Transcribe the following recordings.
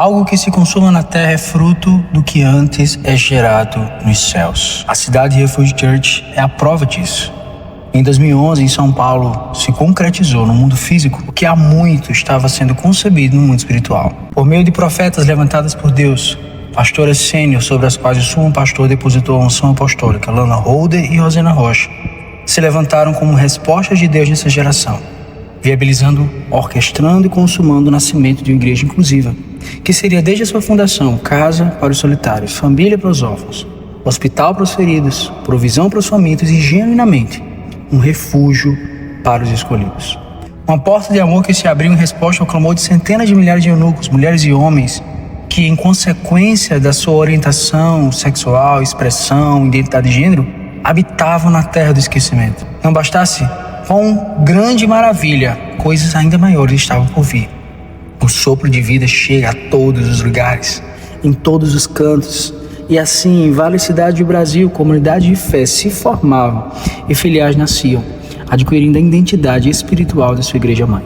Algo que se consuma na terra é fruto do que antes é gerado nos céus. A Cidade Refúgio Church é a prova disso. Em 2011, em São Paulo, se concretizou no mundo físico o que há muito estava sendo concebido no mundo espiritual. Por meio de profetas levantadas por Deus, pastoras sênior sobre as quais o sumo pastor depositou a unção apostólica, Lana Holder e Rosena Rocha, se levantaram como respostas de Deus nessa geração, viabilizando, orquestrando e consumando o nascimento de uma igreja inclusiva, que seria desde a sua fundação casa para os solitários, família para os órfãos, hospital para os feridos, provisão para os famintos e, genuinamente, um refúgio para os escolhidos. Uma porta de amor que se abriu em resposta ao clamor de centenas de milhares de eunucos, mulheres e homens, que, em consequência da sua orientação sexual, expressão, identidade de gênero, habitavam na terra do esquecimento. Não bastasse, com grande maravilha, coisas ainda maiores estavam por vir. O sopro de vida chega a todos os lugares, em todos os cantos, e assim, em várias cidades do Brasil, comunidades de fé se formavam e filiais nasciam, adquirindo a identidade espiritual da sua igreja-mãe.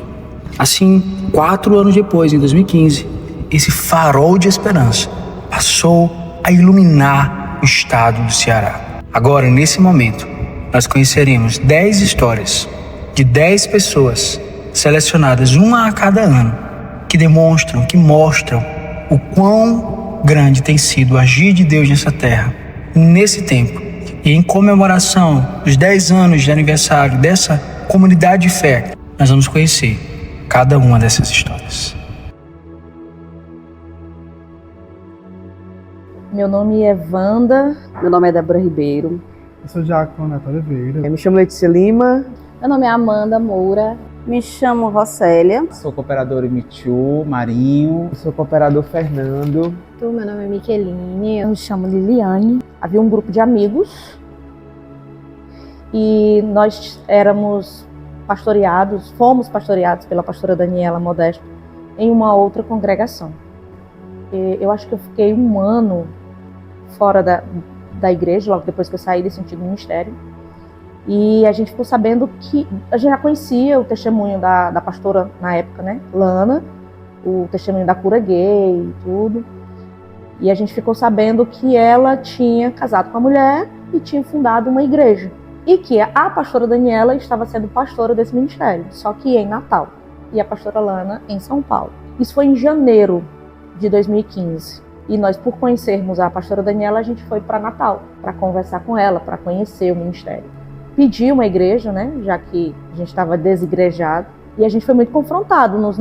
Assim, 4 anos depois, em 2015, esse farol de esperança passou a iluminar o estado do Ceará. Agora, nesse momento, nós conheceremos 10 histórias de 10 pessoas selecionadas, uma a cada ano, que mostram o quão grande tem sido o agir de Deus nessa terra, nesse tempo. E em comemoração dos 10 anos de aniversário dessa comunidade de fé, nós vamos conhecer cada uma dessas histórias. Meu nome é Wanda. Meu nome é Débora Ribeiro. Eu sou Diácono Neto Oliveira. Eu me chamo Letícia Lima. Meu nome é Amanda Moura. Me chamo Rocélia. Sou cooperador Mitiu, Marinho. Sou cooperador Fernando. Meu nome é Miqueline. Eu me chamo Liliane. Havia um grupo de amigos e nós fomos pastoreados pela pastora Daniela Modesto em uma outra congregação. Eu acho que eu fiquei 1 ano fora da igreja, logo depois que eu saí desse antigo ministério. E a gente ficou sabendo que a gente já conhecia o testemunho da pastora na época, né, Lana, o testemunho da cura gay e tudo. E a gente ficou sabendo que ela tinha casado com a mulher e tinha fundado uma igreja. E que a pastora Daniela estava sendo pastora desse ministério, só que em Natal. E a pastora Lana em São Paulo. Isso foi em janeiro de 2015. E nós, por conhecermos a pastora Daniela, a gente foi para Natal, para conversar com ela, para conhecer o ministério. Pedi uma igreja, né, já que a gente estava desigrejado. E a gente foi muito confrontado na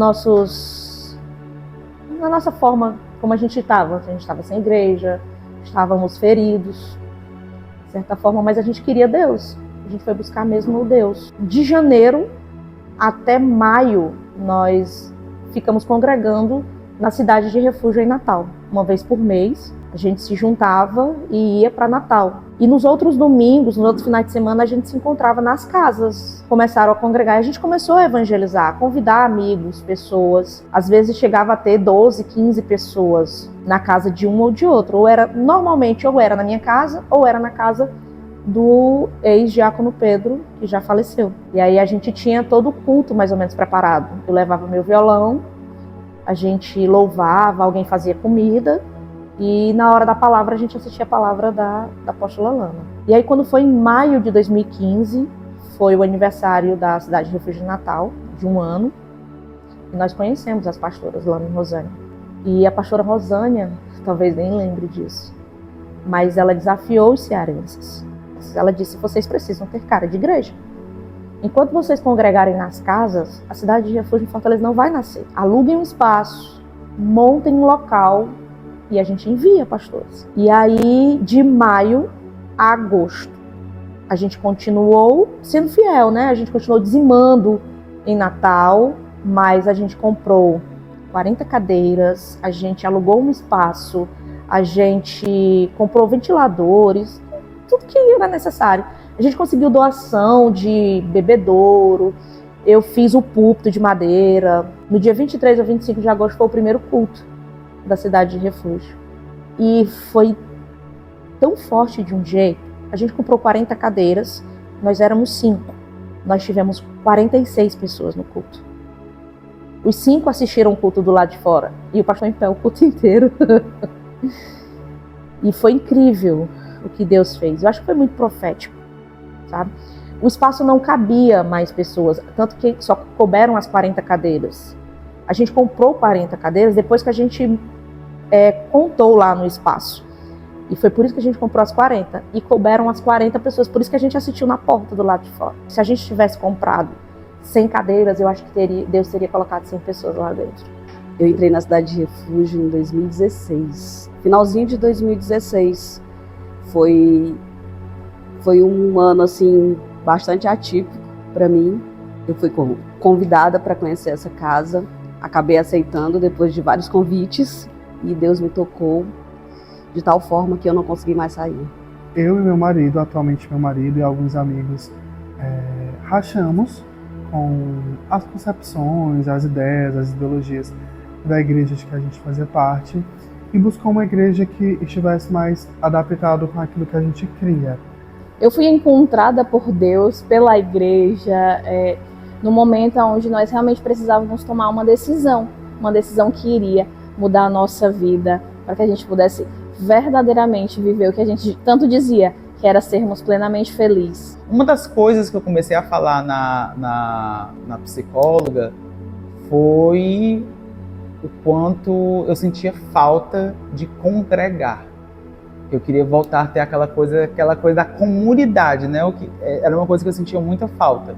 nossa forma como a gente estava. A gente estava sem igreja, estávamos feridos, de certa forma, mas a gente queria Deus. A gente foi buscar mesmo o Deus. De janeiro até maio, nós ficamos congregando na cidade de refúgio em Natal. Uma vez por mês, a gente se juntava e ia para Natal. E nos outros domingos, nos outros finais de semana, a gente se encontrava nas casas. Começaram a congregar e a gente começou a evangelizar, a convidar amigos, pessoas. Às vezes chegava a ter 12, 15 pessoas na casa de um ou de outro. Normalmente, ou era na minha casa, ou era na casa do ex-diácono Pedro, que já faleceu. E aí a gente tinha todo o culto mais ou menos preparado. Eu levava meu violão, a gente louvava, alguém fazia comida, e na hora da palavra a gente assistia a palavra da apóstola Lana. E aí quando foi em maio de 2015, foi o aniversário da Cidade de Refúgio de Natal, de 1 ano, e nós conhecemos as pastoras Lana e Rosânia. E a pastora Rosânia, talvez nem lembre disso, mas ela desafiou os cearenses. Ela disse: vocês precisam ter cara de igreja. Enquanto vocês congregarem nas casas, a Cidade de Refúgio em Fortaleza não vai nascer. Aluguem um espaço, montem um local e a gente envia pastores. E aí, de maio a agosto, a gente continuou sendo fiel, né? A gente continuou dizimando em Natal, mas a gente comprou 40 cadeiras, a gente alugou um espaço, a gente comprou ventiladores, tudo que era necessário. A gente conseguiu doação de bebedouro, eu fiz o púlpito de madeira. No dia 23 ou 25 de agosto foi o primeiro culto da Cidade de Refúgio. E foi tão forte de um jeito. A gente comprou 40 cadeiras, nós éramos 5. Nós tivemos 46 pessoas no culto. Os 5 assistiram o culto do lado de fora. E o pastor em pé o culto inteiro. E foi incrível o que Deus fez. Eu acho que foi muito profético, sabe? O espaço não cabia mais pessoas, tanto que só couberam as 40 cadeiras. A gente comprou 40 cadeiras depois que a gente contou lá no espaço. E foi por isso que a gente comprou as 40. E couberam as 40 pessoas, por isso que a gente assistiu na porta do lado de fora. Se a gente tivesse comprado 100 cadeiras, eu acho que Deus teria colocado 100 pessoas lá dentro. Eu entrei na Cidade de Refúgio em 2016. Finalzinho de 2016. Foi um ano, assim, bastante atípico para mim. Eu fui convidada para conhecer essa casa. Acabei aceitando depois de vários convites. E Deus me tocou de tal forma que eu não consegui mais sair. Eu e meu marido, atualmente meu marido e alguns amigos, rachamos com as concepções, as ideias, as ideologias da igreja de que a gente fazia parte e buscou uma igreja que estivesse mais adaptada com aquilo que a gente cria. Eu fui encontrada por Deus, pela igreja, no momento onde nós realmente precisávamos tomar uma decisão que iria mudar a nossa vida, para que a gente pudesse verdadeiramente viver o que a gente tanto dizia, que era sermos plenamente felizes. Uma das coisas que eu comecei a falar na psicóloga foi o quanto eu sentia falta de congregar. Eu queria voltar a ter aquela coisa da comunidade, né? Era uma coisa que eu sentia muita falta.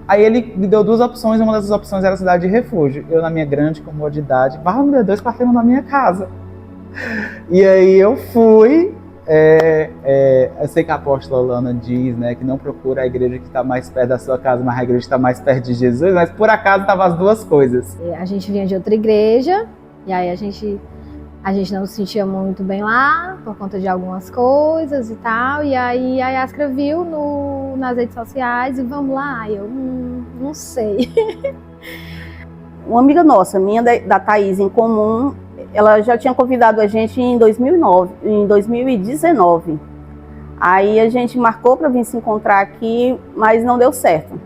Aí ele me deu 2 opções, uma das opções era a Cidade de Refúgio. Eu, na minha grande comodidade, me deu 2 quarteirões na minha casa. E aí eu fui, eu sei que a apóstola Lana diz, né, que não procura a igreja que está mais perto da sua casa, mas a igreja que está mais perto de Jesus, mas por acaso estavam as 2 coisas. A gente vinha de outra igreja, e aí a gente não se sentia muito bem lá, por conta de algumas coisas e tal, e aí a Yaskra viu nas redes sociais e vamos lá, eu não sei. Uma amiga nossa, minha da Thaís em comum, ela já tinha convidado a gente em 2019. Aí a gente marcou para vir se encontrar aqui, mas não deu certo.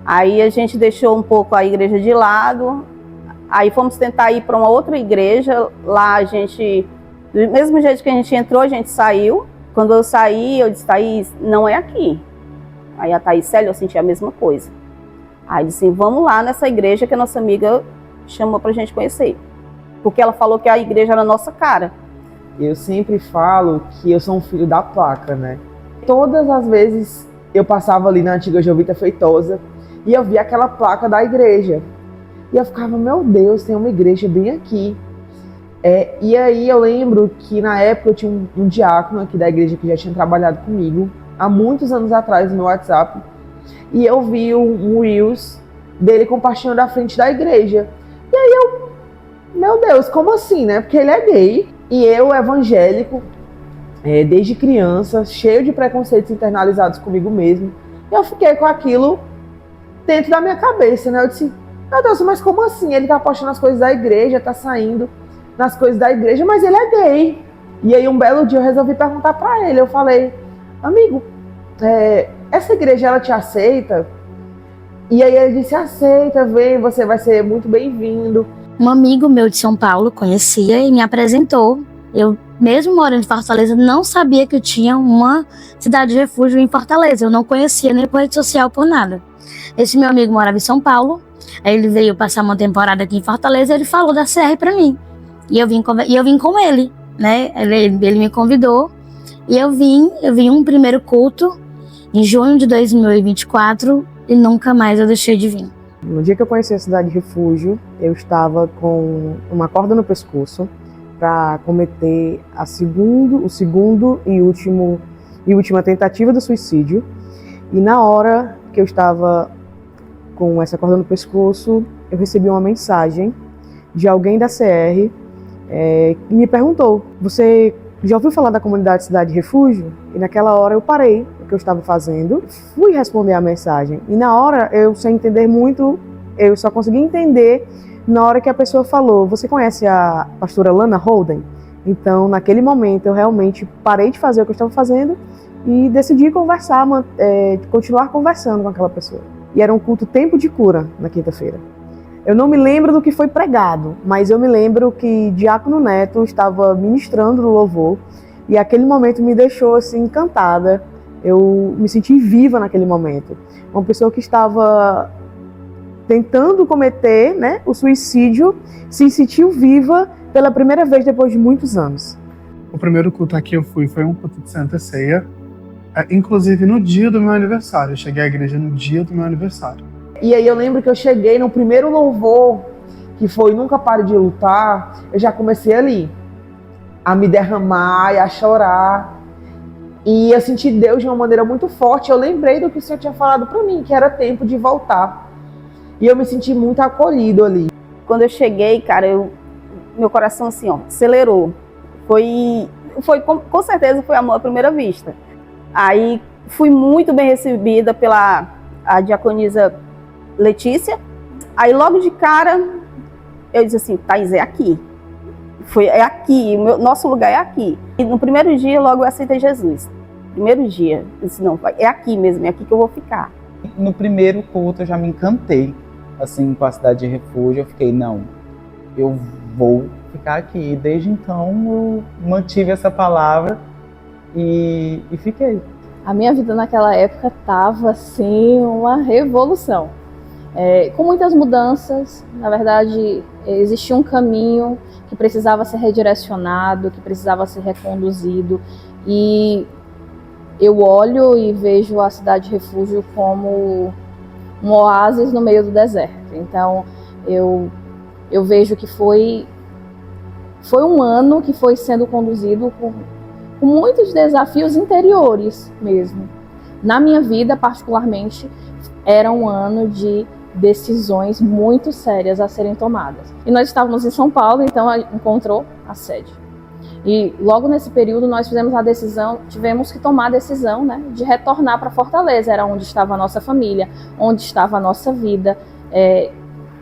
Aí a gente deixou um pouco a igreja de lado, aí fomos tentar ir para uma outra igreja. Lá a gente, do mesmo jeito que a gente entrou, a gente saiu. Quando eu saí, eu disse, Thaís, não é aqui. Aí a Thaís, Célia, eu senti a mesma coisa. Aí disse, vamos lá nessa igreja que a nossa amiga chamou pra gente conhecer. Porque ela falou que a igreja era a nossa cara. Eu sempre falo que eu sou um filho da placa, né? Todas as vezes eu passava ali na antiga Jovita Feitosa e eu via aquela placa da igreja. E eu ficava, meu Deus, tem uma igreja bem aqui. E aí eu lembro que na época eu tinha um diácono aqui da igreja que já tinha trabalhado comigo, há muitos anos atrás no meu WhatsApp. E eu vi um Reels dele compartilhando à frente da igreja. E aí eu, meu Deus, como assim, né? Porque ele é gay e eu evangélico, desde criança, cheio de preconceitos internalizados comigo mesmo. E eu fiquei com aquilo dentro da minha cabeça, né? Eu disse, meu Deus, mas como assim? Ele tá postando as coisas da igreja, tá saindo nas coisas da igreja, mas ele é gay. E aí um belo dia eu resolvi perguntar pra ele. Eu falei, amigo, essa igreja ela te aceita? E aí ele disse, aceita, vem, você vai ser muito bem-vindo. Um amigo meu de São Paulo conhecia e me apresentou. Eu, mesmo morando em Fortaleza, não sabia que eu tinha uma cidade de refúgio em Fortaleza. Eu não conhecia nem por rede social, por nada. Esse meu amigo morava em São Paulo, aí ele veio passar uma temporada aqui em Fortaleza e ele falou da CR pra mim. E eu vim com ele, né? Ele me convidou e eu vim um primeiro culto em junho de 2024 e nunca mais eu deixei de vir. No dia que eu conheci a Cidade de Refúgio, eu estava com uma corda no pescoço para cometer o segundo e última tentativa de suicídio. E na hora que eu estava com essa corda no pescoço, eu recebi uma mensagem de alguém da CR que me perguntou, você já ouviu falar da comunidade Cidade de Refúgio? E naquela hora eu parei o que eu estava fazendo, fui responder a mensagem. E na hora, eu sem entender muito, eu só consegui entender na hora que a pessoa falou, você conhece a pastora Lana Holden? Então, naquele momento, eu realmente parei de fazer o que eu estava fazendo e decidi conversar, continuar conversando com aquela pessoa. E era um culto Tempo de Cura, na quinta-feira. Eu não me lembro do que foi pregado, mas eu me lembro que Diácono Neto estava ministrando no louvor e aquele momento me deixou assim encantada. Eu me senti viva naquele momento. Uma pessoa que estava tentando cometer, né, o suicídio, se sentiu viva pela primeira vez depois de muitos anos. O primeiro culto a que eu fui foi um culto de Santa Ceia, inclusive no dia do meu aniversário. Eu cheguei à igreja no dia do meu aniversário. E aí eu lembro que eu cheguei no primeiro louvor, que foi Nunca Pare de Lutar, eu já comecei ali a me derramar e a chorar. E eu senti Deus de uma maneira muito forte. Eu lembrei do que o Senhor tinha falado para mim, que era tempo de voltar. E eu me senti muito acolhido ali. Quando eu cheguei, cara, meu coração assim, ó, acelerou. Foi com certeza foi amor à primeira vista. Aí fui muito bem recebida pela a diaconisa Letícia. Aí logo de cara eu disse assim, Thaís, é aqui. É aqui, nosso lugar é aqui. E no primeiro dia logo eu aceitei Jesus. Primeiro dia, eu disse, não, é aqui mesmo, é aqui que eu vou ficar. No primeiro culto eu já me encantei, assim, com a cidade de refúgio. Eu fiquei, não, eu vou ficar aqui. E desde então eu mantive essa palavra e fiquei. A minha vida naquela época estava, assim, uma revolução. Com muitas mudanças, na verdade, existia um caminho que precisava ser redirecionado, que precisava ser reconduzido. E eu olho e vejo a cidade de refúgio como um oásis no meio do deserto. Então, eu vejo que foi um ano que foi sendo conduzido com muitos desafios interiores mesmo. Na minha vida, particularmente, era um ano de decisões muito sérias a serem tomadas. E nós estávamos em São Paulo, então encontrou a sede. E logo nesse período nós tivemos que tomar a decisão, né, de retornar para Fortaleza, era onde estava a nossa família, onde estava a nossa vida.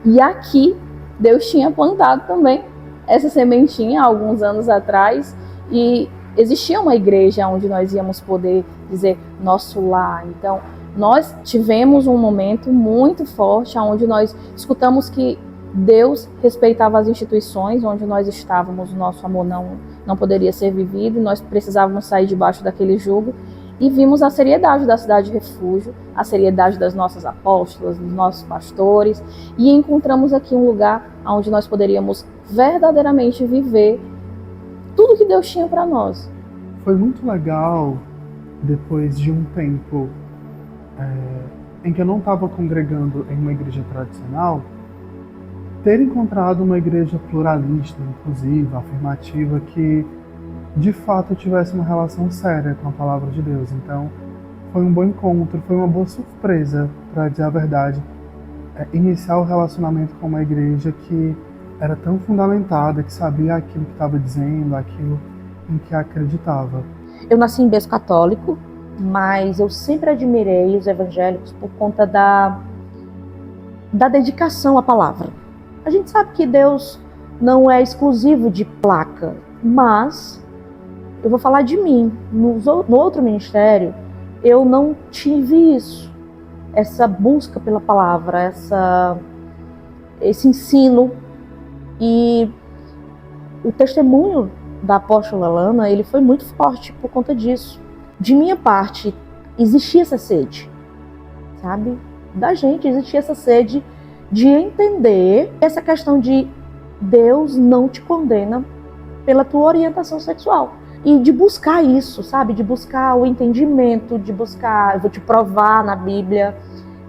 E aqui Deus tinha plantado também essa sementinha há alguns anos atrás, e existia uma igreja onde nós íamos poder dizer nosso lar. Então nós tivemos um momento muito forte onde nós escutamos que Deus respeitava as instituições onde nós estávamos, o nosso amor não poderia ser vivido, nós precisávamos sair debaixo daquele jugo, e vimos a seriedade da cidade de refúgio, a seriedade das nossas apóstolas, dos nossos pastores, e encontramos aqui um lugar onde nós poderíamos verdadeiramente viver tudo que Deus tinha para nós. Foi muito legal, depois de um tempo em que eu não estava congregando em uma igreja tradicional, ter encontrado uma igreja pluralista, inclusiva, afirmativa, que de fato tivesse uma relação séria com a palavra de Deus. Então, foi um bom encontro, foi uma boa surpresa, para dizer a verdade, iniciar o relacionamento com uma igreja que era tão fundamentada, que sabia aquilo que estava dizendo, aquilo em que acreditava. Eu nasci em berço católico, mas eu sempre admirei os evangélicos por conta da dedicação à palavra. A gente sabe que Deus não é exclusivo de placa, mas eu vou falar de mim. No outro ministério, eu não tive isso, essa busca pela palavra, esse ensino. E o testemunho da apóstola Lana, ele foi muito forte por conta disso. De minha parte, existia essa sede, sabe? Da gente existia essa sede de entender essa questão de Deus não te condena pela tua orientação sexual. E de buscar isso, sabe? De buscar o entendimento, de buscar, eu vou te provar na Bíblia,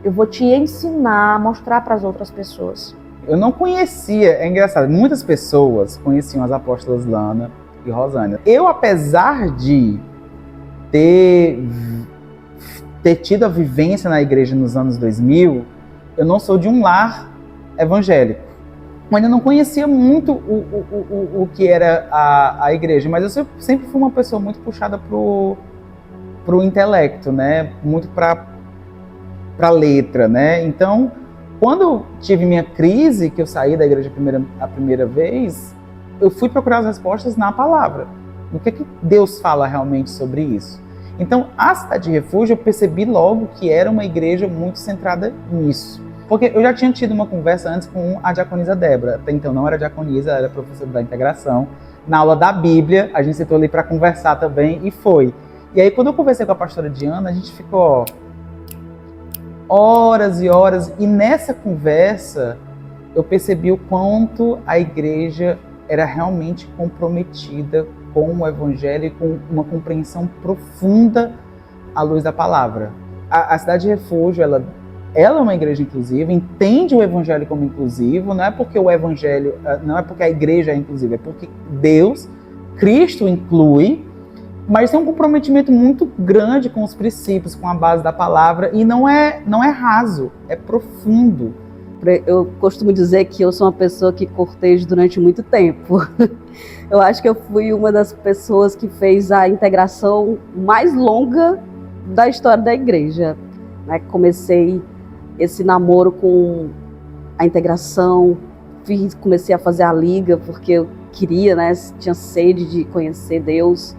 eu vou te ensinar, mostrar para as outras pessoas. Eu não conhecia, é engraçado, muitas pessoas conheciam as apóstolas Lana e Rosânia. Eu, apesar de ter tido a vivência na igreja nos anos 2000, eu não sou de um lar evangélico. Eu ainda não conhecia muito o que era a igreja, mas eu sempre fui uma pessoa muito puxada pro intelecto, né? Muito para letra, né? Então, quando tive minha crise, que eu saí da igreja a primeira vez, eu fui procurar as respostas na palavra. O que é que Deus fala realmente sobre isso? Então, a Cidade de Refúgio, eu percebi logo que era uma igreja muito centrada nisso. Porque eu já tinha tido uma conversa antes com a diaconisa Débora. Até então não era diaconisa, era professora da integração. Na aula da Bíblia, a gente sentou ali para conversar também e foi. E aí quando eu conversei com a pastora Diana, a gente ficou horas e horas. E nessa conversa eu percebi o quanto a igreja era realmente comprometida com o evangelho e com uma compreensão profunda à luz da palavra. A Cidade de Refúgio, ela é uma igreja inclusiva, entende o evangelho como inclusivo, não é porque o evangelho, não é porque a igreja é inclusiva, é porque Deus, Cristo inclui, mas tem um comprometimento muito grande com os princípios, com a base da palavra, e não é raso, é profundo. Eu costumo dizer que eu sou uma pessoa que cortejo durante muito tempo. Eu acho que eu fui uma das pessoas que fez a integração mais longa da história da igreja. Comecei esse namoro com a integração, comecei a fazer a liga porque eu queria, tinha sede de conhecer Deus.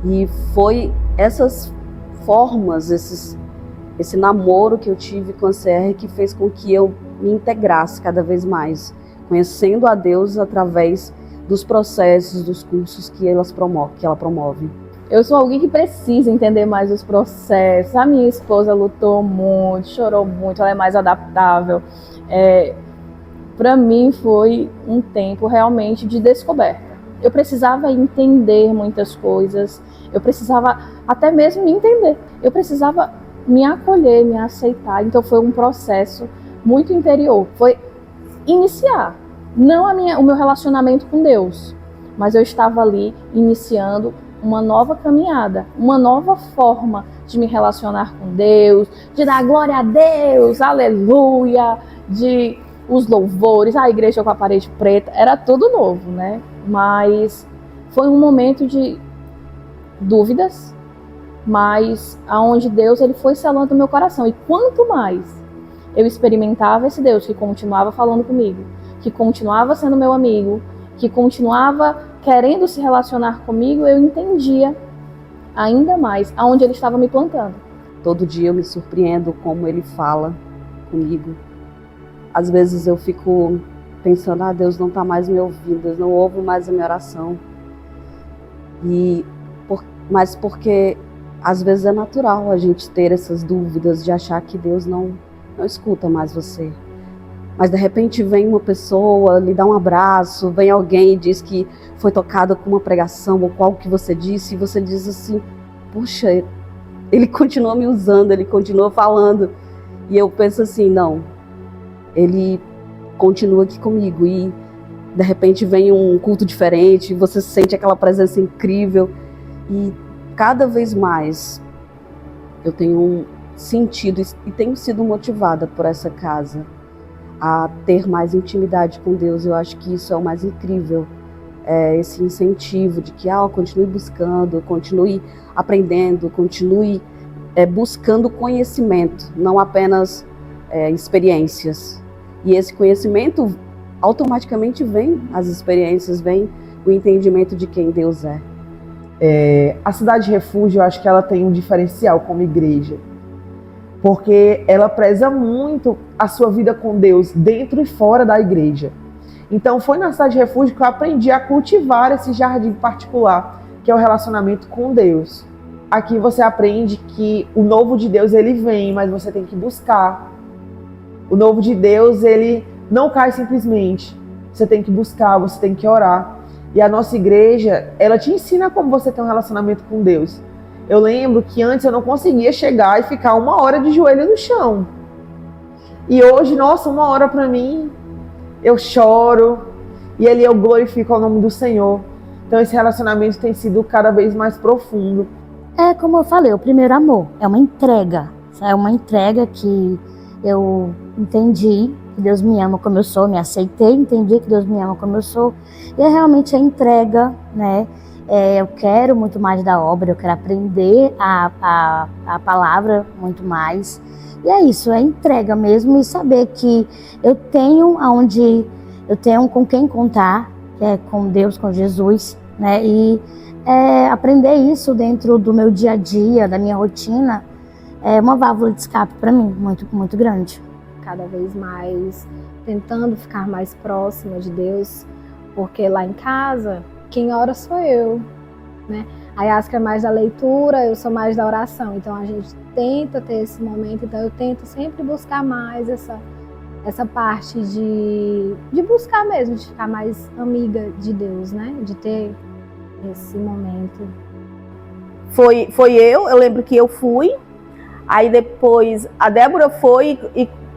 E foi essas formas, esse namoro que eu tive com a CR que fez com que eu me integrasse cada vez mais, conhecendo a Deus através dos processos, dos cursos que ela promove. Eu sou alguém que precisa entender mais os processos. A minha esposa lutou muito, chorou muito, ela é mais adaptável. Para mim foi um tempo realmente de descoberta. Eu precisava entender muitas coisas, eu precisava até mesmo me entender. Eu precisava me acolher, me aceitar. Então foi um processo muito interior. Foi iniciar, não o meu relacionamento com Deus, mas eu estava ali iniciando uma nova caminhada, uma nova forma de me relacionar com Deus, de dar glória a Deus, aleluia, de os louvores, a igreja com a parede preta, era tudo novo, Mas foi um momento de dúvidas, mas aonde Deus ele foi selando o meu coração. E quanto mais eu experimentava esse Deus que continuava falando comigo, que continuava sendo meu amigo, que continuava querendo se relacionar comigo, eu entendia ainda mais aonde ele estava me plantando. Todo dia eu me surpreendo como ele fala comigo. Às vezes eu fico pensando, Deus não está mais me ouvindo, Deus não ouve mais a minha oração. Mas porque às vezes é natural a gente ter essas dúvidas de achar que Deus não escuta mais você. Mas de repente vem uma pessoa, lhe dá um abraço, vem alguém e diz que foi tocada com uma pregação ou com algo que você disse, e você diz assim, puxa, ele continua me usando, ele continua falando. E eu penso assim, não, ele continua aqui comigo. E de repente vem um culto diferente, você sente aquela presença incrível. E cada vez mais eu tenho sentido e tenho sido motivada por essa casa a ter mais intimidade com Deus. Eu acho que isso é o mais incrível, esse incentivo de que continue buscando, continue aprendendo, continue buscando conhecimento, não apenas experiências. E esse conhecimento automaticamente vem, as experiências vêm, o entendimento de quem Deus é. A Cidade de Refúgio, eu acho que ela tem um diferencial como igreja, porque ela preza muito a sua vida com Deus dentro e fora da igreja. Então foi na Cidade de Refúgio que eu aprendi a cultivar esse jardim particular, que é o relacionamento com Deus. Aqui você aprende que o novo de Deus ele vem, mas você tem que buscar. O novo de Deus ele não cai simplesmente. Você tem que buscar, você tem que orar. E a nossa igreja, ela te ensina como você ter um relacionamento com Deus. Eu lembro que antes eu não conseguia chegar e ficar 1 hora de joelho no chão. E hoje, nossa, 1 hora para mim, eu choro e ali eu glorifico o nome do Senhor. Então esse relacionamento tem sido cada vez mais profundo. É como eu falei, o primeiro amor é uma entrega. É uma entrega que eu entendi que Deus me ama como eu sou, me aceitei, entendi que Deus me ama como eu sou. E é realmente a entrega, eu quero muito mais da obra, eu quero aprender a palavra muito mais. E é isso, é entrega mesmo e saber que eu tenho com quem contar, que é com Deus, com Jesus, e aprender isso dentro do meu dia a dia, da minha rotina, é uma válvula de escape para mim, muito, muito grande. cada vez mais tentando ficar mais próxima de Deus, porque lá em casa, quem ora sou eu, né? A Yasca é mais da leitura, eu sou mais da oração, então a gente tenta ter esse momento, então eu tento sempre buscar mais essa parte de buscar mesmo, de ficar mais amiga de Deus, né? De ter esse momento. Foi eu lembro que eu fui, aí depois a Débora foi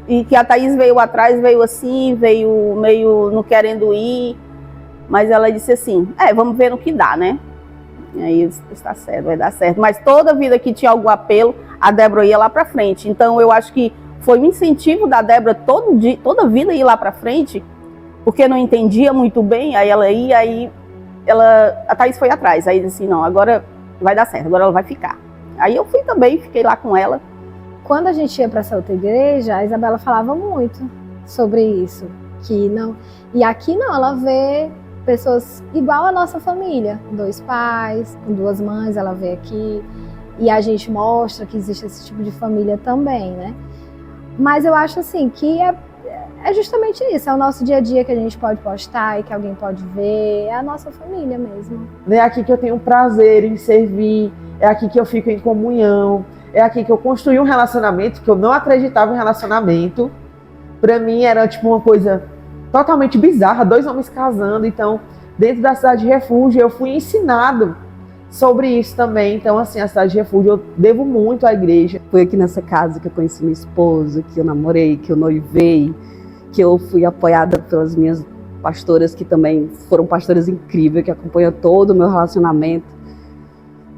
e que a Thaís veio atrás, veio assim, veio meio não querendo ir, mas ela disse assim, vamos ver no que dá, né? E aí eu disse, está certo, vai dar certo. Mas toda vida que tinha algum apelo, a Débora ia lá para frente. Então eu acho que foi um incentivo da Débora toda vida ir lá para frente, porque não entendia muito bem, aí ela ia, a Thaís foi atrás, aí disse assim, não, agora vai dar certo, agora ela vai ficar. Aí eu fui também, fiquei lá com ela. Quando a gente ia para essa outra igreja, a Isabela falava muito sobre isso, que não. E aqui não, ela vê pessoas igual a nossa família, 2 pais, com 2 mães, ela vê aqui, e a gente mostra que existe esse tipo de família também, né? Mas eu acho assim que é justamente isso, é o nosso dia a dia que a gente pode postar e que alguém pode ver, é a nossa família mesmo. É aqui que eu tenho prazer em servir, é aqui que eu fico em comunhão, é aqui que eu construí um relacionamento que eu não acreditava em relacionamento. Pra mim era tipo uma coisa totalmente bizarra, 2 homens casando. Então, dentro da Cidade de Refúgio, eu fui ensinado sobre isso também. Então, assim, a Cidade de Refúgio eu devo muito à igreja. Foi aqui nessa casa que eu conheci meu esposo, que eu namorei, que eu noivei, que eu fui apoiada pelas minhas pastoras, que também foram pastoras incríveis, que acompanham todo o meu relacionamento.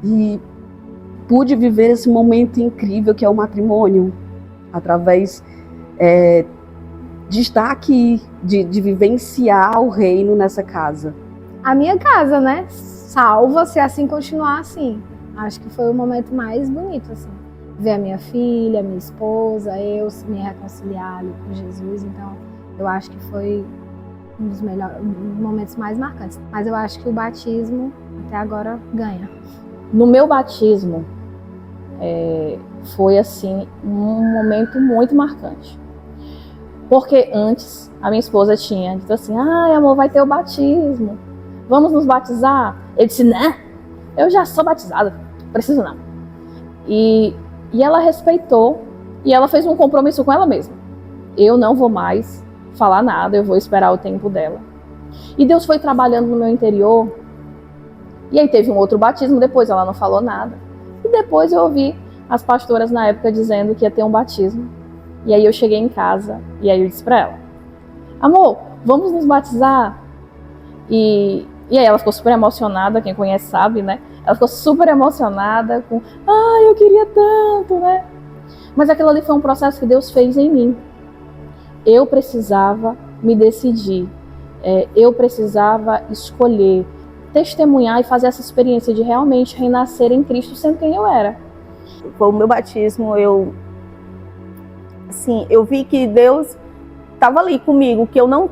E pude viver esse momento incrível que é o matrimônio, através de estar aqui, de vivenciar o reino nessa casa. A minha casa, né? Salva se assim continuar assim. Acho que foi o momento mais bonito, assim. Ver a minha filha, a minha esposa, eu me reconciliar ali com Jesus. Então, eu acho que foi um dos momentos mais marcantes. Mas eu acho que o batismo, até agora, ganha. No meu batismo, foi assim, um momento muito marcante. Porque antes, a minha esposa tinha dito assim, amor, vai ter o batismo, vamos nos batizar? Ele disse, né, eu já sou batizada, não preciso não. E ela respeitou, e ela fez um compromisso com ela mesma. Eu não vou mais falar nada, eu vou esperar o tempo dela. E Deus foi trabalhando no meu interior, e aí teve um outro batismo, depois ela não falou nada. E depois eu ouvi as pastoras na época dizendo que ia ter um batismo. E aí eu cheguei em casa, e aí eu disse pra ela, amor, vamos nos batizar? E aí ela ficou super emocionada, quem conhece sabe, né? Ela ficou super emocionada com, eu queria tanto, né? Mas aquilo ali foi um processo que Deus fez em mim. Eu precisava me decidir, eu precisava escolher, testemunhar e fazer essa experiência de realmente renascer em Cristo sendo quem eu era. Com o meu batismo, eu vi que Deus estava ali comigo, que eu não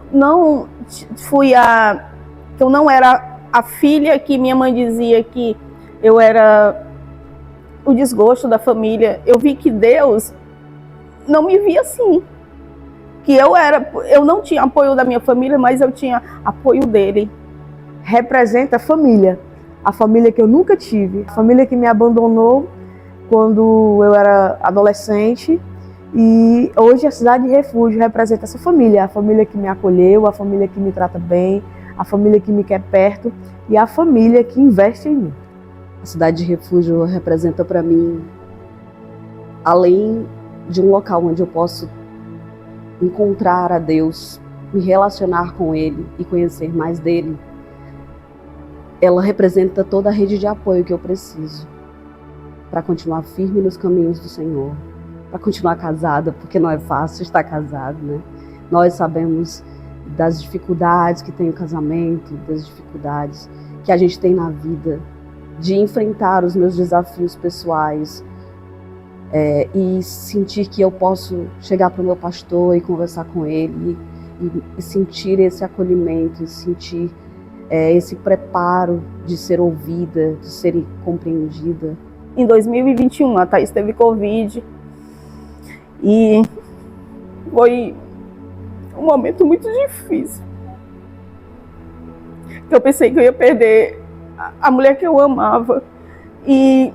que eu não era a filha que minha mãe dizia que eu era o desgosto da família. Eu vi que Deus não me via assim, que eu não tinha apoio da minha família, mas eu tinha apoio dele. Representa a família que eu nunca tive, a família que me abandonou quando eu era adolescente. E hoje a Cidade de Refúgio representa essa família, a família que me acolheu, a família que me trata bem, a família que me quer perto e a família que investe em mim. A Cidade de Refúgio representa para mim, além de um local onde eu posso encontrar a Deus, me relacionar com Ele e conhecer mais dele, ela representa toda a rede de apoio que eu preciso para continuar firme nos caminhos do Senhor, para continuar casada, porque não é fácil estar casado, né? Nós sabemos das dificuldades que tem o casamento, das dificuldades que a gente tem na vida, de enfrentar os meus desafios pessoais e sentir que eu posso chegar para o meu pastor e conversar com ele e sentir esse acolhimento, e sentir esse preparo de ser ouvida, de ser compreendida. Em 2021, a Thaís teve Covid e foi um momento muito difícil. Eu pensei que eu ia perder a mulher que eu amava. E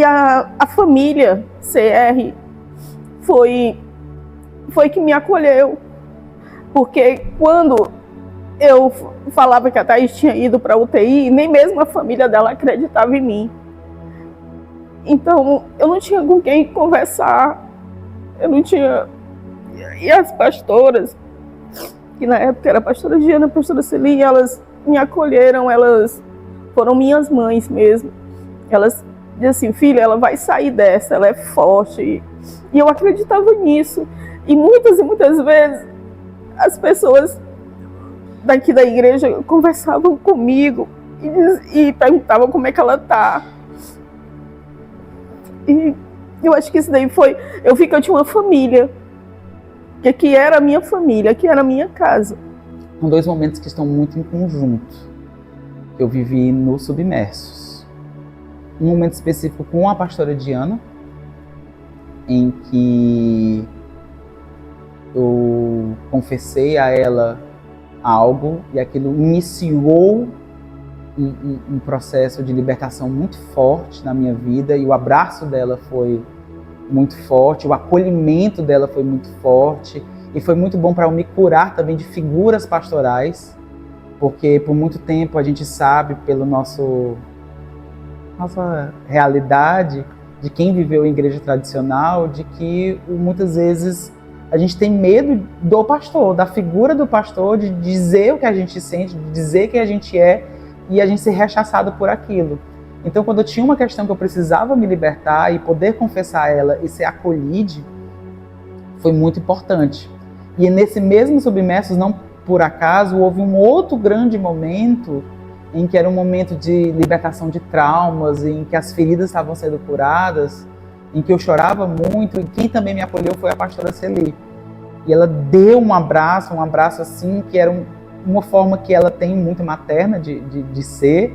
a família CR foi que me acolheu. Porque quando eu falava que a Thaís tinha ido para a UTI, nem mesmo a família dela acreditava em mim. Então, eu não tinha com quem conversar. Eu não tinha... E as pastoras, que na época era a pastora Diana, a pastora Celi, elas me acolheram, elas foram minhas mães mesmo. Elas diziam assim, filha, ela vai sair dessa, ela é forte. E eu acreditava nisso. E muitas vezes as pessoas daqui da igreja conversavam comigo e perguntavam como é que ela tá. E eu acho que isso daí foi... Eu vi que eu tinha uma família, que era a minha família, que era a minha casa. São dois momentos que estão muito em conjunto. Eu vivi no Submersos. Um momento específico com a pastora Diana, em que eu confessei a ela algo e aquilo iniciou um processo de libertação muito forte na minha vida, e o abraço dela foi muito forte, o acolhimento dela foi muito forte, e foi muito bom para eu me curar também de figuras pastorais, porque por muito tempo a gente sabe pela nossa realidade de quem viveu em igreja tradicional, de que muitas vezes a gente tem medo do pastor, da figura do pastor, de dizer o que a gente sente, de dizer quem a gente é, e a gente ser rechaçado por aquilo. Então, quando eu tinha uma questão que eu precisava me libertar e poder confessar a ela e ser acolhido, foi muito importante. E nesse mesmo Submersos, não por acaso, houve um outro grande momento em que era um momento de libertação de traumas, em que as feridas estavam sendo curadas, em que eu chorava muito, e quem também me acolheu foi a pastora Celi. E ela deu um abraço assim, que era uma forma que ela tem muito materna de ser,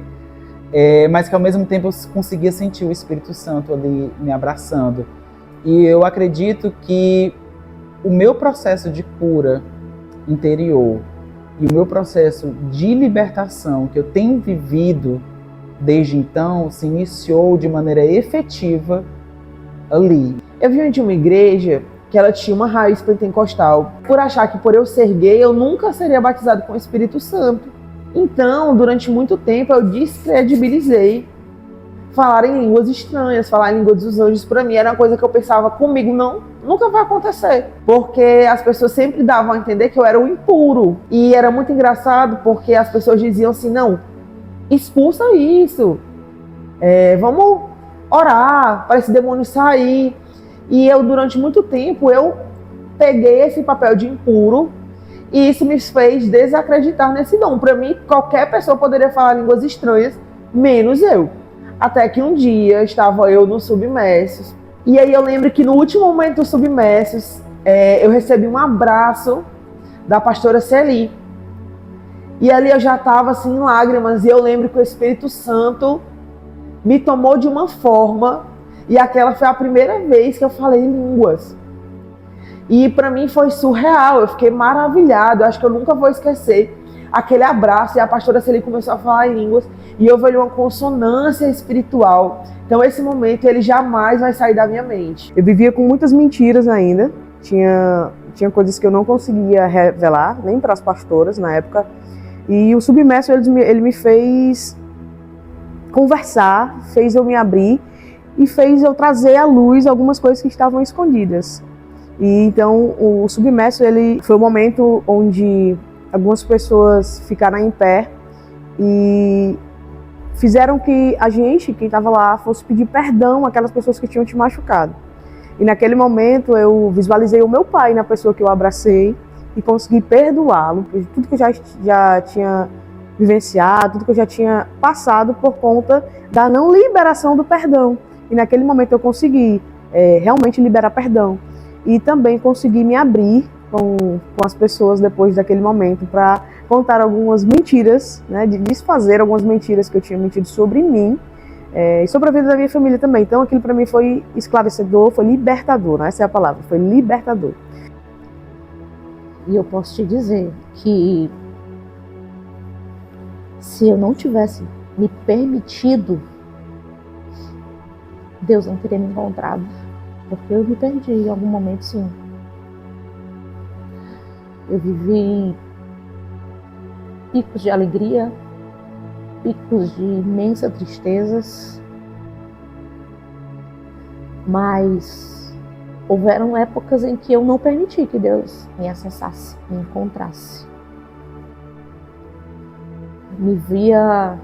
mas que ao mesmo tempo eu conseguia sentir o Espírito Santo ali me abraçando. E eu acredito que o meu processo de cura interior e o meu processo de libertação que eu tenho vivido desde então se iniciou de maneira efetiva ali. Eu vim de uma igreja que ela tinha uma raiz pentecostal, por achar que por eu ser gay eu nunca seria batizado com o Espírito Santo. Então, durante muito tempo eu descredibilizei falar em línguas estranhas, falar em línguas dos anjos. Para mim era uma coisa que eu pensava, comigo nunca vai acontecer, porque as pessoas sempre davam a entender que eu era o impuro. E era muito engraçado porque as pessoas diziam assim, não, expulsa isso, vamos orar para esse demônio sair. E eu, durante muito tempo, eu peguei esse papel de impuro, e isso me fez desacreditar nesse dom. Para mim, qualquer pessoa poderia falar línguas estranhas, menos eu. Até que um dia estava eu no Submersos, e aí eu lembro que no último momento do Submersos, eu recebi um abraço da pastora Celi. E ali eu já estava assim em lágrimas, e eu lembro que o Espírito Santo me tomou de uma forma, e aquela foi a primeira vez que eu falei em línguas. E para mim foi surreal, eu fiquei maravilhado, eu acho que eu nunca vou esquecer aquele abraço, e a pastora Celi começou a falar em línguas, e eu vi uma consonância espiritual. Então esse momento, ele jamais vai sair da minha mente. Eu vivia com muitas mentiras ainda, tinha coisas que eu não conseguia revelar, nem para as pastoras na época, e o Submerso, ele me fez conversar, fez eu me abrir, e fez eu trazer à luz algumas coisas que estavam escondidas. E então o Submerso, ele foi o momento onde algumas pessoas ficaram em pé e fizeram que a gente, quem estava lá, fosse pedir perdão àquelas pessoas que tinham te machucado. E naquele momento eu visualizei o meu pai na pessoa que eu abracei e consegui perdoá-lo por tudo que eu já tinha vivenciado, tudo que eu já tinha passado por conta da não liberação do perdão. E naquele momento eu consegui realmente liberar perdão. E também consegui me abrir com as pessoas depois daquele momento para contar algumas mentiras, né, de desfazer algumas mentiras que eu tinha mentido sobre mim, E sobre a vida da minha família também. Então aquilo para mim foi esclarecedor, foi libertador, né? Essa é a palavra, foi libertador. E eu posso te dizer que se eu não tivesse me permitido, Deus não teria me encontrado. Porque eu me perdi em algum momento, sim. Eu vivi picos de alegria, picos de imensa tristezas, mas houveram épocas em que eu não permiti que Deus me acessasse, me encontrasse. Me via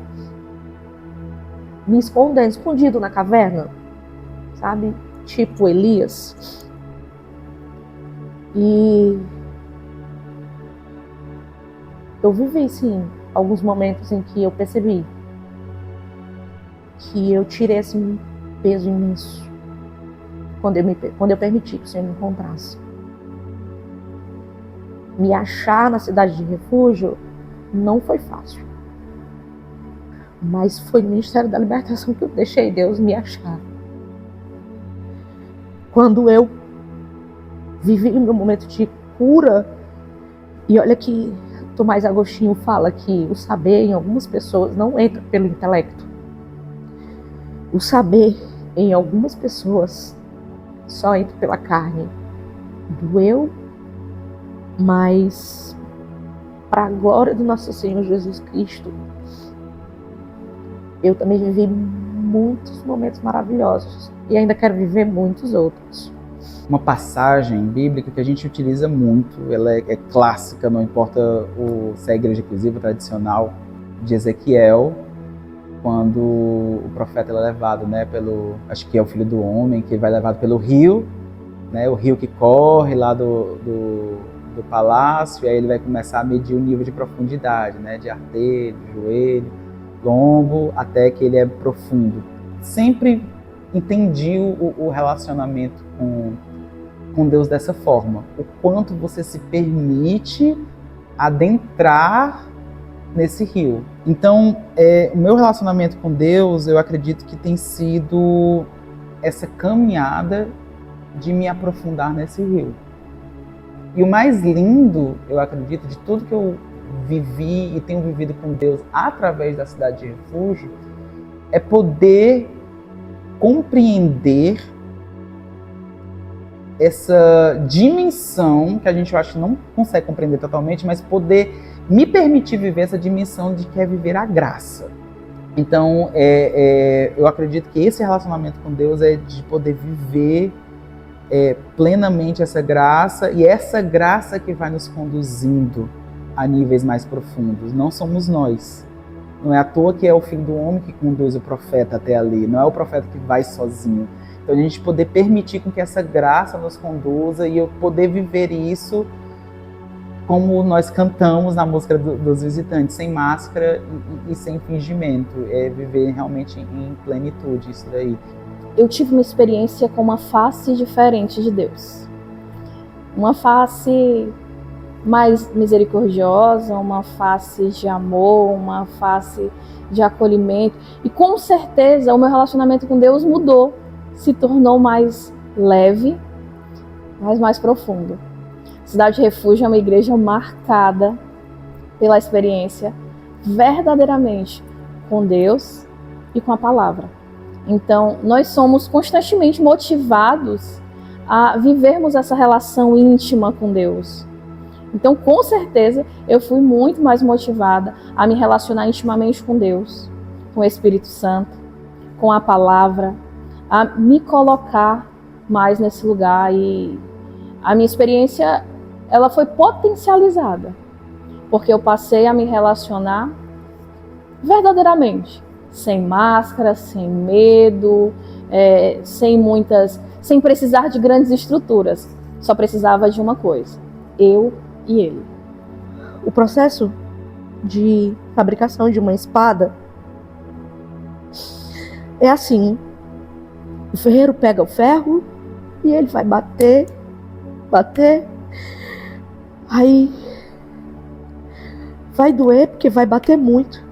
me escondido na caverna, sabe? Tipo Elias. E eu vivi, sim, alguns momentos em que eu percebi que eu tirei esse peso imenso quando eu permiti que o Senhor me encontrasse. Me achar na cidade de refúgio não foi fácil, mas foi no Ministério da Libertação que eu deixei Deus me achar. Quando eu vivi o meu momento de cura, e olha que Tomás Agostinho fala que o saber em algumas pessoas não entra pelo intelecto. O saber em algumas pessoas só entra pela carne. Doeu, mas para a glória do nosso Senhor Jesus Cristo, eu também vivi muitos momentos maravilhosos e ainda quero viver muitos outros. Uma passagem bíblica que a gente utiliza muito, ela é clássica, não importa se é a igreja inclusiva, tradicional, de Ezequiel, quando o profeta é levado, né, acho que é o filho do homem, que vai levado pelo rio, né, o rio que corre lá do palácio, e aí ele vai começar a medir o nível de profundidade, né, de artelho, de joelho, lombo, até que ele é profundo. Sempre entendi o relacionamento com Deus dessa forma. O quanto você se permite adentrar nesse rio. Então, o meu relacionamento com Deus, eu acredito que tem sido essa caminhada de me aprofundar nesse rio. E o mais lindo, eu acredito, de tudo que eu vivi e tenho vivido com Deus através da cidade de refúgio, é poder compreender essa dimensão que a gente, eu acho, não consegue compreender totalmente, mas poder me permitir viver essa dimensão de que é viver a graça. Então, eu acredito que esse relacionamento com Deus é de poder viver plenamente essa graça, e essa graça que vai nos conduzindo a níveis mais profundos. Não somos nós. Não é à toa que é o Filho do Homem que conduz o profeta até ali, não é o profeta que vai sozinho. Então a gente poder permitir com que essa graça nos conduza e eu poder viver isso como nós cantamos na música dos Visitantes, sem máscara e sem fingimento. É viver realmente em plenitude isso daí. Eu tive uma experiência com uma face diferente de Deus. Uma face mais misericordiosa, uma face de amor, uma face de acolhimento. E com certeza o meu relacionamento com Deus mudou, se tornou mais leve, mas mais profundo. Cidade de Refúgio é uma igreja marcada pela experiência verdadeiramente com Deus e com a palavra. Então, nós somos constantemente motivados a vivermos essa relação íntima com Deus. Então, com certeza, eu fui muito mais motivada a me relacionar intimamente com Deus, com o Espírito Santo, com a palavra, a me colocar mais nesse lugar. E a minha experiência, ela foi potencializada, porque eu passei a me relacionar verdadeiramente, sem máscara, sem medo, sem precisar de grandes estruturas. Só precisava de uma coisa: eu e ele. O processo de fabricação de uma espada é assim: o ferreiro pega o ferro e ele vai bater, aí vai doer porque vai bater muito,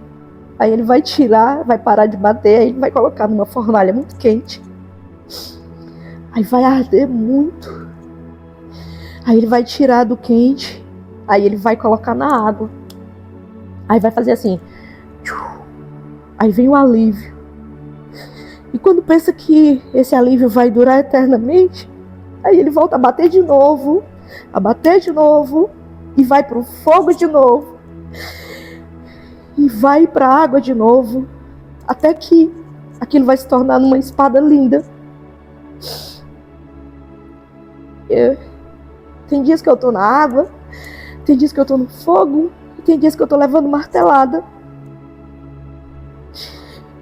Aí ele vai tirar, vai parar de bater, aí ele vai colocar numa fornalha muito quente. Aí vai arder muito. Aí ele vai tirar do quente, aí ele vai colocar na água. Aí vai fazer assim. Aí vem o alívio. E quando pensa que esse alívio vai durar eternamente, aí ele volta a bater de novo, e vai para o fogo de novo, e vai para a água de novo, até que aquilo vai se tornar numa espada linda. Tem dias que eu tô na água, tem dias que eu tô no fogo, e tem dias que eu tô levando martelada.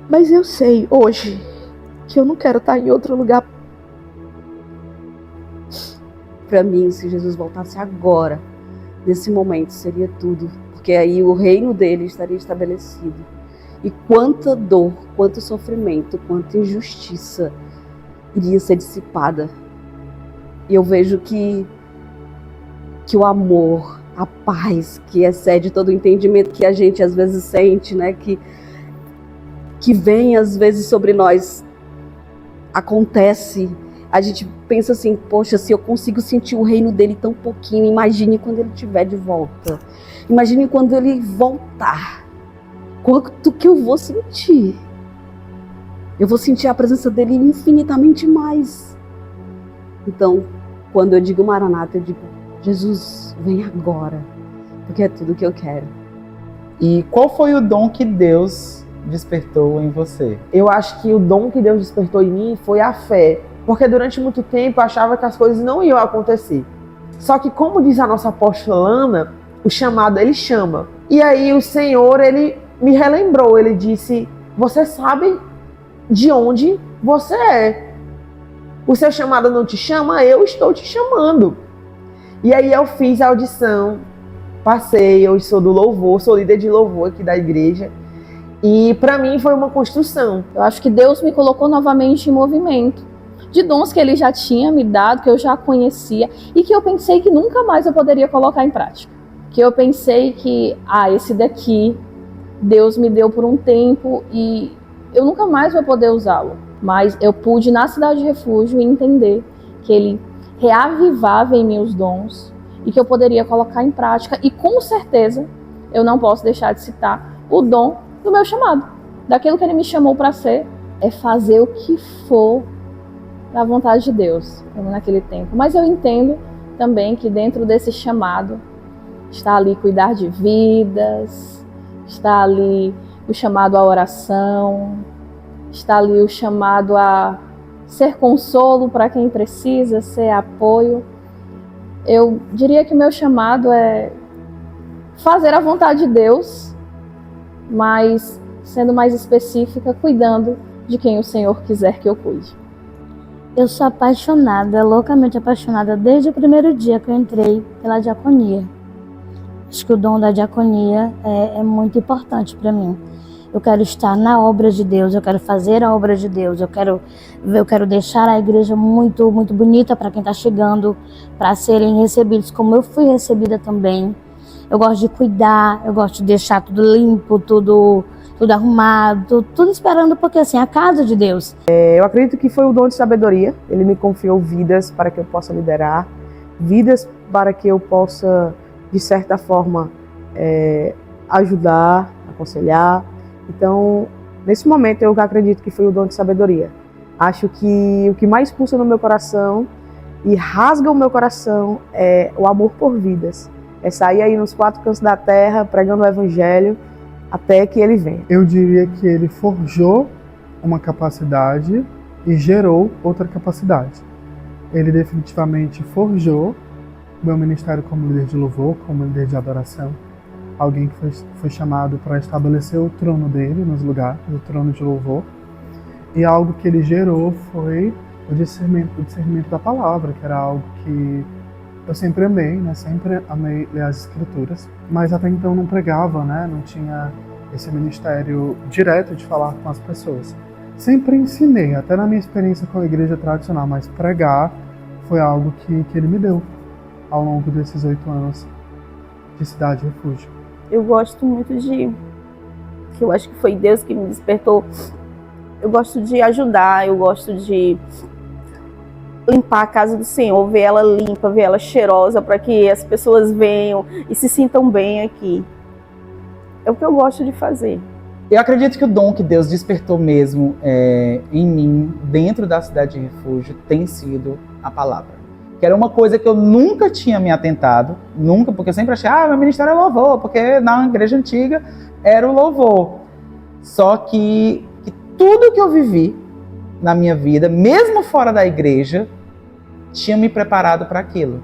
Mas eu sei hoje que eu não quero estar em outro lugar. Para mim, se Jesus voltasse agora, nesse momento, seria tudo. Porque aí o reino dele estaria estabelecido. E quanta dor, quanto sofrimento, quanta injustiça iria ser dissipada. E eu vejo que o amor, a paz, que excede todo o entendimento que a gente às vezes sente, né? Que vem às vezes sobre nós, acontece. A gente pensa assim, poxa, se eu consigo sentir o reino dele tão pouquinho, imagine quando ele estiver de volta. Imagine quando ele voltar. Quanto que eu vou sentir? Eu vou sentir a presença dele infinitamente mais. Então, quando eu digo Maranata, eu digo, Jesus, vem agora, porque é tudo que eu quero. E qual foi o dom que Deus despertou em você? Eu acho que o dom que Deus despertou em mim foi a fé, porque durante muito tempo eu achava que as coisas não iam acontecer. Só que, como diz a nossa apóstola Ana, o chamado, ele chama. E aí o Senhor, ele me relembrou, ele disse, você sabe de onde você é. O seu chamado não te chama, eu estou te chamando. E aí eu fiz a audição, passei, eu sou do louvor, sou líder de louvor aqui da igreja. E para mim foi uma construção. Eu acho que Deus me colocou novamente em movimento. De dons que Ele já tinha me dado, que eu já conhecia e que eu pensei que nunca mais eu poderia colocar em prática. Que eu pensei que, esse daqui Deus me deu por um tempo e eu nunca mais vou poder usá-lo. Mas eu pude, na Cidade de Refúgio, entender que Ele reavivava em mim os dons e que eu poderia colocar em prática. E com certeza, eu não posso deixar de citar o dom do meu chamado. Daquilo que Ele me chamou para ser, é fazer o que for da vontade de Deus, como naquele tempo. Mas eu entendo também que dentro desse chamado está ali cuidar de vidas, está ali o chamado à oração, está ali o chamado a ser consolo para quem precisa, ser apoio. Eu diria que o meu chamado é fazer a vontade de Deus, mas sendo mais específica, cuidando de quem o Senhor quiser que eu cuide. Eu sou apaixonada, loucamente apaixonada, desde o primeiro dia que eu entrei pela diaconia. Acho que o dom da diaconia é muito importante para mim. Eu quero estar na obra de Deus, eu quero fazer a obra de Deus, eu quero deixar a igreja muito, muito bonita para quem está chegando, para serem recebidos como eu fui recebida também. Eu gosto de cuidar, eu gosto de deixar tudo limpo, tudo arrumado, tudo esperando, porque assim, é a casa de Deus. Eu acredito que foi o dom de sabedoria. Ele me confiou vidas para que eu possa liderar, vidas para que eu possa, de certa forma, ajudar, aconselhar. Então, nesse momento, eu acredito que foi o dom de sabedoria. Acho que o que mais pulsa no meu coração e rasga o meu coração é o amor por vidas. É sair aí nos 4 cantos da terra, pregando o evangelho, até que ele venha. Eu diria que ele forjou uma capacidade e gerou outra capacidade. Ele definitivamente forjou meu ministério como líder de louvor, como líder de adoração. Alguém que foi chamado para estabelecer o trono dele nos lugares, o trono de louvor. E algo que ele gerou foi o discernimento da palavra, que era algo que eu sempre amei, né? Sempre amei ler as escrituras, mas até então não pregava, né? Não tinha esse ministério direto de falar com as pessoas. Sempre ensinei, até na minha experiência com a igreja tradicional, mas pregar foi algo que ele me deu ao longo desses 8 anos de Cidade Refúgio. Eu gosto muito de que eu acho que foi Deus que me despertou. Eu gosto de ajudar, eu gosto de limpar a casa do Senhor, ver ela limpa, ver ela cheirosa, para que as pessoas venham e se sintam bem aqui. É o que eu gosto de fazer. Eu acredito que o dom que Deus despertou mesmo em mim, dentro da Cidade de Refúgio, tem sido a palavra. Que era uma coisa que eu nunca tinha me atentado, nunca, porque eu sempre achei, meu ministério é louvor, porque na igreja antiga era o louvor. Só que tudo que eu vivi na minha vida, mesmo fora da igreja, tinha me preparado para aquilo.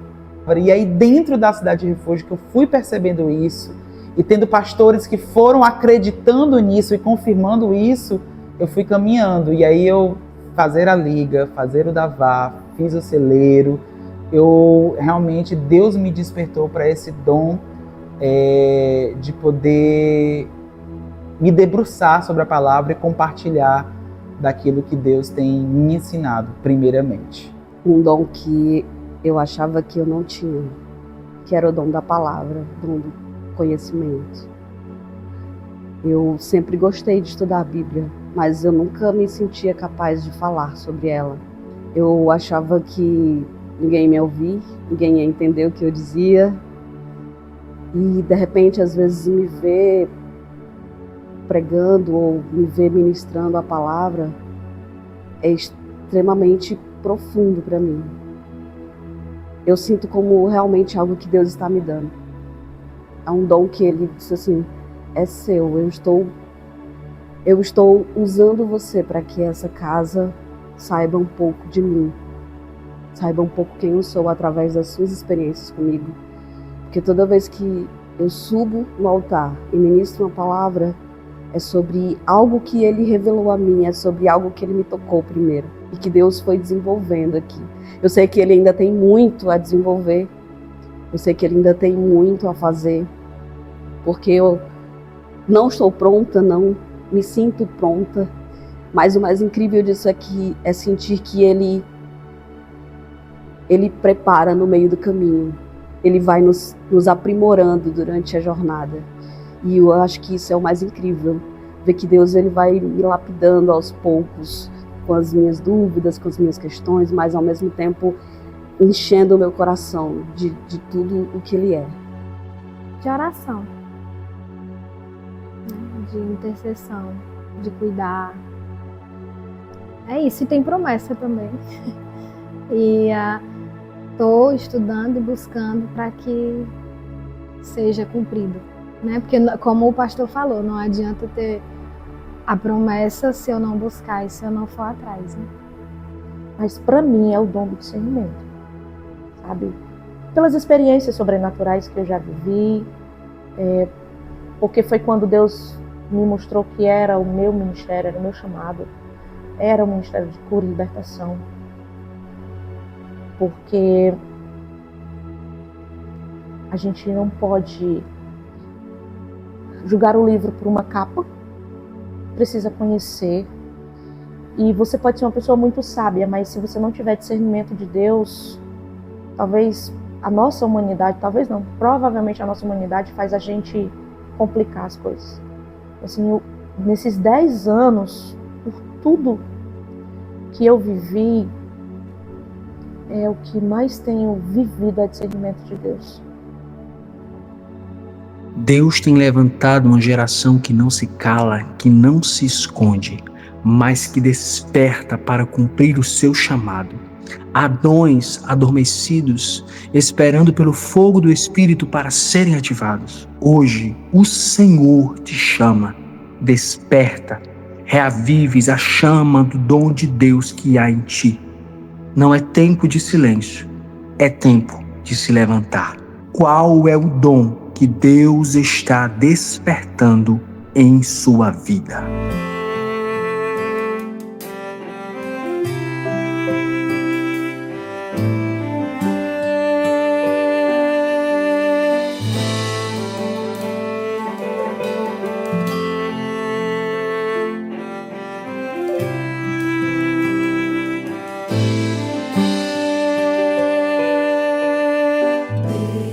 E aí dentro da Cidade de Refúgio que eu fui percebendo isso, e tendo pastores que foram acreditando nisso e confirmando isso, eu fui caminhando. E aí eu fazer a liga, fazer o Davá, fiz o celeiro. Realmente, Deus me despertou para esse dom de poder me debruçar sobre a palavra e compartilhar daquilo que Deus tem me ensinado, primeiramente. Um dom que eu achava que eu não tinha, que era o dom da palavra, o dom do conhecimento. Eu sempre gostei de estudar a Bíblia, mas eu nunca me sentia capaz de falar sobre ela. Eu achava que ninguém me ouvia, ninguém ia entender o que eu dizia. E de repente, às vezes, me ver pregando ou me ver ministrando a palavra é extremamente profundo para mim. Eu sinto como realmente algo que Deus está me dando. É um dom que Ele disse assim, é seu, eu estou usando você para que essa casa saiba um pouco de mim, saiba um pouco quem eu sou através das suas experiências comigo. Porque toda vez que eu subo no altar e ministro uma palavra, é sobre algo que Ele revelou a mim, é sobre algo que Ele me tocou primeiro e que Deus foi desenvolvendo aqui. Eu sei que Ele ainda tem muito a desenvolver, eu sei que Ele ainda tem muito a fazer, porque eu não estou pronta, não me sinto pronta, mas o mais incrível disso aqui é sentir que Ele prepara no meio do caminho, Ele vai nos aprimorando durante a jornada. E eu acho que isso é o mais incrível, ver que Deus Ele vai me lapidando aos poucos, com as minhas dúvidas, com as minhas questões, mas ao mesmo tempo enchendo o meu coração de tudo o que Ele é. De oração, né? De intercessão, de cuidar. É isso, e tem promessa também. E estou estudando e buscando para que seja cumprido. Né? Porque, como o pastor falou, não adianta ter a promessa se eu não buscar e se eu não for atrás. Né? Mas para mim é o dom do discernimento, sabe? Pelas experiências sobrenaturais que eu já vivi, porque foi quando Deus me mostrou que era o meu ministério, era o meu chamado, era o ministério de cura e libertação. Porque a gente não pode julgar o livro por uma capa, precisa conhecer. E você pode ser uma pessoa muito sábia, mas se você não tiver discernimento de Deus, talvez a nossa humanidade, talvez não, provavelmente a nossa humanidade faz a gente complicar as coisas. Assim, nesses 10 anos, por tudo que eu vivi, é o que mais tenho vivido é discernimento de Deus. Deus tem levantado uma geração que não se cala, que não se esconde, mas que desperta para cumprir o seu chamado. Há dons adormecidos, esperando pelo fogo do Espírito para serem ativados. Hoje, o Senhor te chama, desperta, reavives a chama do dom de Deus que há em ti. Não é tempo de silêncio, é tempo de se levantar. Qual é o dom que Deus está despertando em sua vida?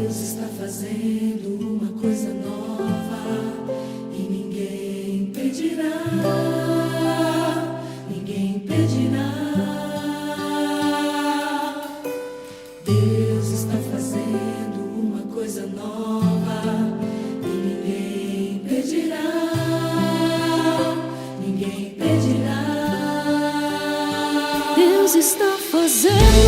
Deus está fazendo uma coisa nova e ninguém fazendo